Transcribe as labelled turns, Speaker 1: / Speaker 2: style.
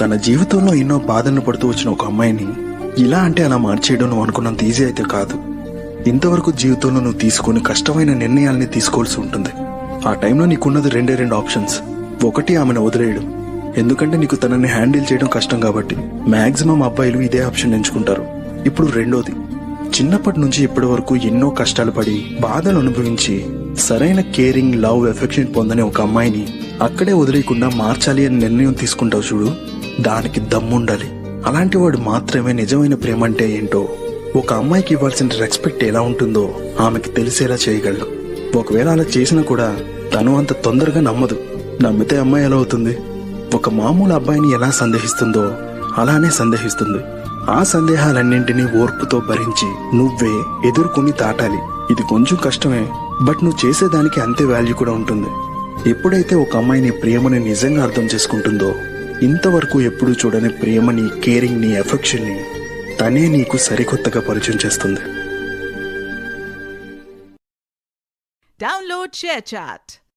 Speaker 1: తన జీవితంలో ఎన్నో బాధలను పడుతూ వచ్చిన ఒక అమ్మాయిని ఇలా అంటే అలా మార్చేయడం నువ్వు అనుకున్నంత ఈజీ అయితే కాదు. ఇంతవరకు జీవితంలో నువ్వు తీసుకుని కష్టమైన నిర్ణయాల్ని తీసుకోవాల్సి ఉంటుంది. ఆ టైంలో నీకున్నది రెండు ఆప్షన్స్. ఒకటి, ఆమెను వదిలేయడం, ఎందుకంటే నీకు తనని హ్యాండిల్ చేయడం కష్టం కాబట్టి. మాక్సిమం అబ్బాయిలు ఇదే ఆప్షన్ ఎంచుకుంటారు. ఇప్పుడు రెండోది, చిన్నప్పటి నుంచి ఇప్పటి వరకు ఎన్నో కష్టాలు పడి బాధలు అనుభవించి సరైన కేరింగ్, లవ్, ఎఫెక్షన్ పొందని ఒక అమ్మాయిని అక్కడే వదిలేయకుండా మార్చాలి అని నిర్ణయం తీసుకుంటావు చూడు, దానికి దమ్ముండాలి. అలాంటి వాడు మాత్రమే నిజమైన ప్రేమ అంటే ఏంటో, ఒక అమ్మాయికి ఇవ్వాల్సిన రెస్పెక్ట్ ఎలా ఉంటుందో ఆమెకి తెలిసేలా చేయగలడు. ఒకవేళ అలా చేసినా కూడా తను అంత తొందరగా నమ్మదు. నమ్మితే అమ్మాయి ఎలా అవుతుంది? ఒక మామూలు అబ్బాయిని ఎలా సందేహిస్తుందో అలానే సందేహిస్తుంది. ఆ సందేహాలన్నింటినీ ఓర్పుతో భరించి నువ్వే ఎదుర్కొని దాటాలి. ఇది కొంచెం కష్టమే, బట్ నువ్వు చేసేదానికి అంతే వాల్యూ కూడా ఉంటుంది. ఎప్పుడైతే ఒక అమ్మాయి నీ ప్రేమని నిజంగా అర్థం చేసుకుంటుందో, ఇంతవరకు ఎప్పుడూ చూడని ప్రేమని, కేరింగ్ ని, ఎఫెక్షన్ ని తనే నీకు సరికొత్తగా పరిచయం చేస్తుంది.
Speaker 2: Download ShareChat.